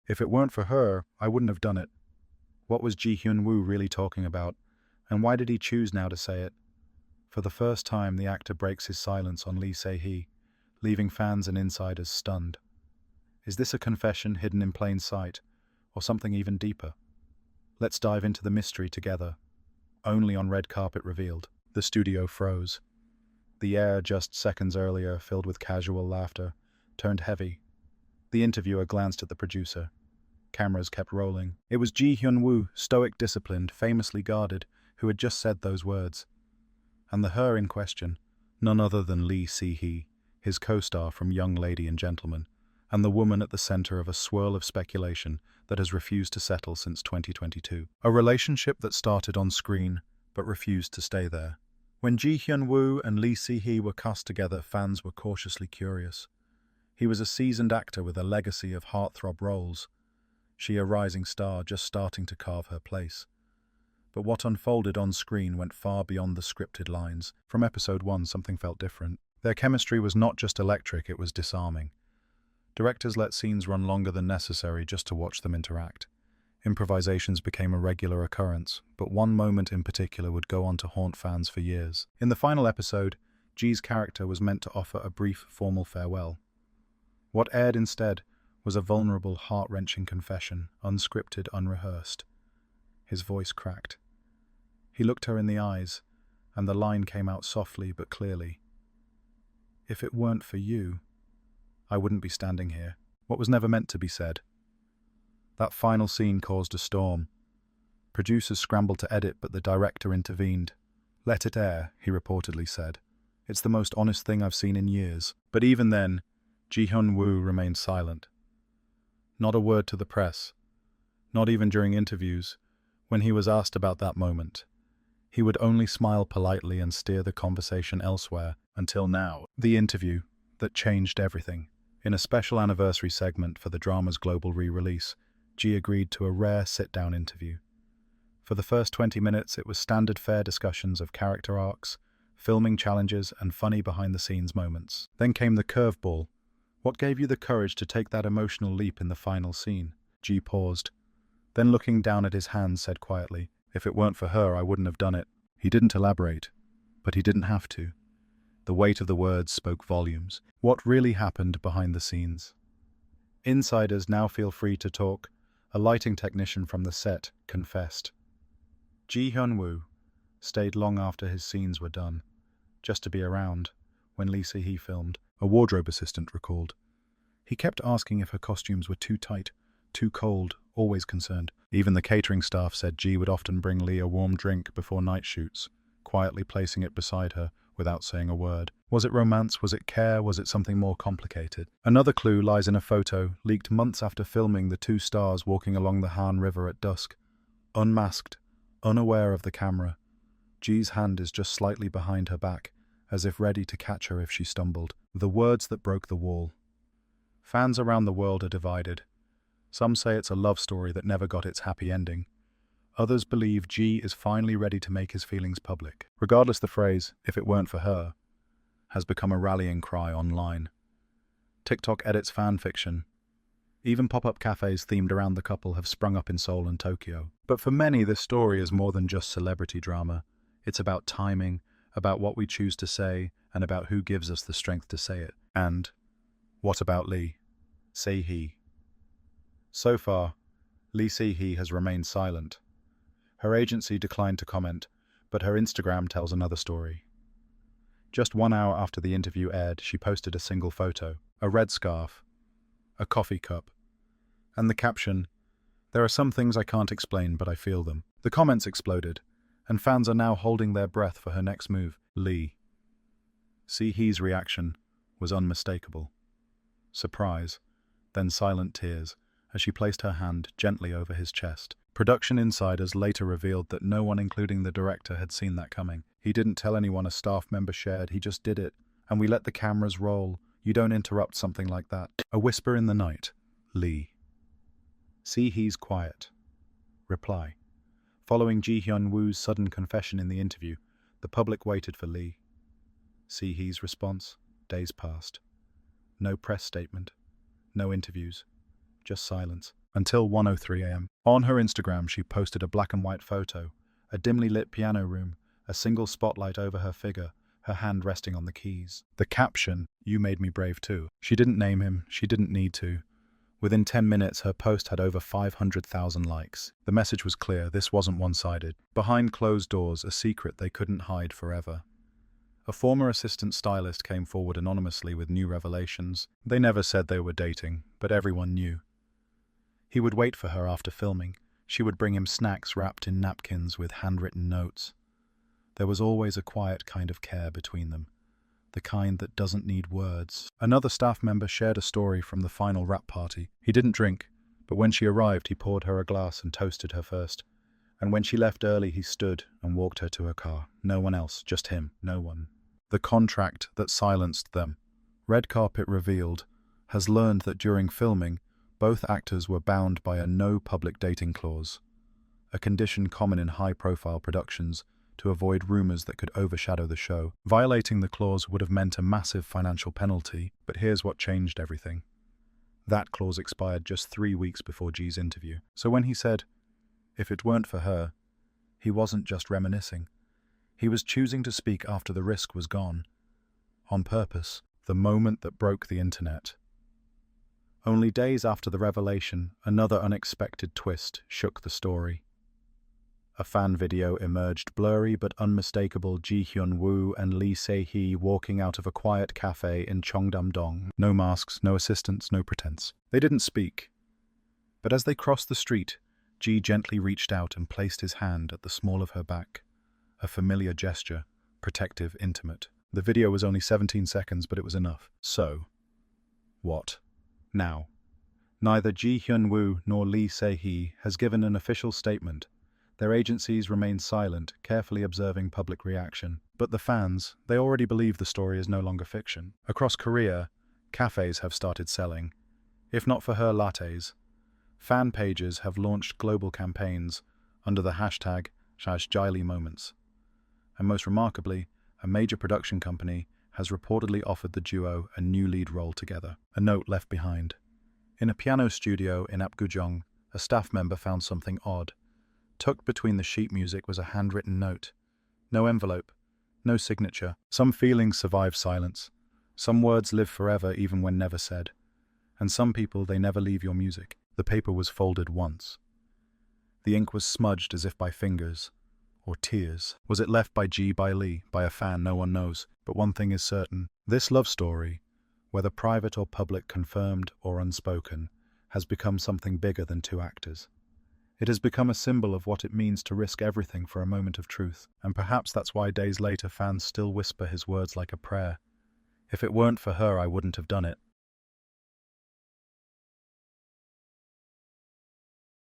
If it weren't for her, I wouldn't have done it. What was Hyun Woo really talking about, and why did he choose now to say it? For the first time, the actor breaks his silence on Lee Se Hee, leaving fans and insiders stunned. Is this a confession hidden in plain sight, or something even deeper? Let's dive into the mystery together. Only on red carpet revealed. The studio froze. The air just seconds earlier, filled with casual laughter, turned heavy. The interviewer glanced at the producer. Cameras kept rolling. It was Hyun Woo, stoic, disciplined, famously guarded, who had just said those words. And the her in question, none other than Lee Se Hee, his co-star from Young Lady and Gentleman, and the woman at the center of a swirl of speculation that has refused to settle since 2022. A relationship that started on screen, but refused to stay there. When Hyun Woo and Lee Se Hee were cast together, fans were cautiously curious. He was a seasoned actor with a legacy of heartthrob roles. She a rising star just starting to carve her place. But what unfolded on screen went far beyond the scripted lines. From episode 1, something felt different. Their chemistry was not just electric, it was disarming. Directors let scenes run longer than necessary just to watch them interact. Improvisations became a regular occurrence, but one moment in particular would go on to haunt fans for years. In the final episode, G's character was meant to offer a brief, formal farewell. What aired instead was a vulnerable, heart-wrenching confession, unscripted, unrehearsed. His voice cracked. He looked her in the eyes, and the line came out softly but clearly. If it weren't for you, I wouldn't be standing here. What was never meant to be said. That final scene caused a storm. Producers scrambled to edit, but the director intervened. Let it air, he reportedly said. It's the most honest thing I've seen in years. But even then, Hyun Woo remained silent. Not a word to the press. Not even during interviews, when he was asked about that moment. He would only smile politely and steer the conversation elsewhere, until now. The interview that changed everything. In a special anniversary segment for the drama's global re-release, G agreed to a rare sit-down interview. For the first 20 minutes, it was standard fare discussions of character arcs, filming challenges, and funny behind-the-scenes moments. Then came the curveball. What gave you the courage to take that emotional leap in the final scene? G paused. Then looking down at his hands, said quietly, if it weren't for her, I wouldn't have done it. He didn't elaborate, but he didn't have to. The weight of the words spoke volumes. What really happened behind the scenes? Insiders now feel free to talk. A lighting technician from the set confessed. Hyun Woo stayed long after his scenes were done, just to be around when Lee Se Hee filmed, a wardrobe assistant recalled. He kept asking if her costumes were too tight, too cold, always concerned. Even the catering staff said G would often bring Lee a warm drink before night shoots, quietly placing it beside her without saying a word. Was it romance? Was it care? Was it something more complicated? Another clue lies in a photo leaked months after filming the two stars walking along the Han River at dusk. Unmasked, unaware of the camera, G's hand is just slightly behind her back, as if ready to catch her if she stumbled. The words that broke the wall. Fans around the world are divided. Some say it's a love story that never got its happy ending. Others believe G is finally ready to make his feelings public. Regardless, the phrase, if it weren't for her, has become a rallying cry online. TikTok edits fan fiction. Even pop-up cafes themed around the couple have sprung up in Seoul and Tokyo. But for many, this story is more than just celebrity drama. It's about timing, about what we choose to say, and about who gives us the strength to say it. And what about Lee Se Hee? So far, Lee Se Hee has remained silent. Her agency declined to comment, but her Instagram tells another story. Just 1 hour after the interview aired, she posted a single photo, a red scarf, a coffee cup, and the caption, "There are some things I can't explain, but I feel them." The comments exploded, and fans are now holding their breath for her next move. Lee Se Hee's reaction was unmistakable. Surprise, then silent tears, as she placed her hand gently over his chest. Production insiders later revealed that no one, including the director, had seen that coming. He didn't tell anyone, a staff member shared, he just did it. And we let the cameras roll. You don't interrupt something like that. A whisper in the night. Lee Se Hee's quiet reply. Following Hyun Woo's sudden confession in the interview, the public waited for Lee Se Hee's response. Days passed. No press statement. No interviews. Just silence. until 1:03 a.m. On her Instagram, she posted a black and white photo, a dimly lit piano room, a single spotlight over her figure, her hand resting on the keys. The caption, "You made me brave too." She didn't name him, she didn't need to. Within 10 minutes, her post had over 500,000 likes. The message was clear, this wasn't one-sided. Behind closed doors, a secret they couldn't hide forever. A former assistant stylist came forward anonymously with new revelations. They never said they were dating, but everyone knew. He would wait for her after filming. She would bring him snacks wrapped in napkins with handwritten notes. There was always a quiet kind of care between them, the kind that doesn't need words. Another staff member shared a story from the final wrap party. He didn't drink, but when she arrived, he poured her a glass and toasted her first. And when she left early, he stood and walked her to her car. No one else, just him, no one. The contract that silenced them, Red Carpet revealed, has learned that during filming, both actors were bound by a no public dating clause, a condition common in high-profile productions to avoid rumors that could overshadow the show. Violating the clause would have meant a massive financial penalty, but here's what changed everything. That clause expired just 3 weeks before G's interview. So when he said, "If it weren't for her," he wasn't just reminiscing. He was choosing to speak after the risk was gone. On purpose, the moment that broke the internet. Only days after the revelation, another unexpected twist shook the story. A fan video emerged, blurry but unmistakable Hyun Woo and Lee Se Hee walking out of a quiet cafe in Cheongdam-dong. No masks, no assistants, no pretense. They didn't speak. But as they crossed the street, Ji gently reached out and placed his hand at the small of her back. A familiar gesture, protective, intimate. The video was only 17 seconds, but it was enough. So, what? Now, neither Hyun Woo nor Lee Se Hee has given an official statement. Their agencies remain silent, carefully observing public reaction. But the fans, they already believe the story is no longer fiction. Across Korea, cafes have started selling, if not for her lattes. Fan pages have launched global campaigns under the hashtag #JailyMoments. And most remarkably, a major production company has reportedly offered the duo a new lead role together. A note left behind. In a piano studio in Apgujeong, a staff member found something odd. Tucked between the sheet music was a handwritten note. No envelope, no signature. Some feelings survive silence. Some words live forever even when never said. And some people, they never leave your music. The paper was folded once. The ink was smudged as if by fingers. Or tears. Was it left by G, by Lee, by a fan? No one knows. But one thing is certain. This love story, whether private or public, confirmed or unspoken, has become something bigger than two actors. It has become a symbol of what it means to risk everything for a moment of truth. And perhaps that's why days later fans still whisper his words like a prayer. If it weren't for her, I wouldn't have done it.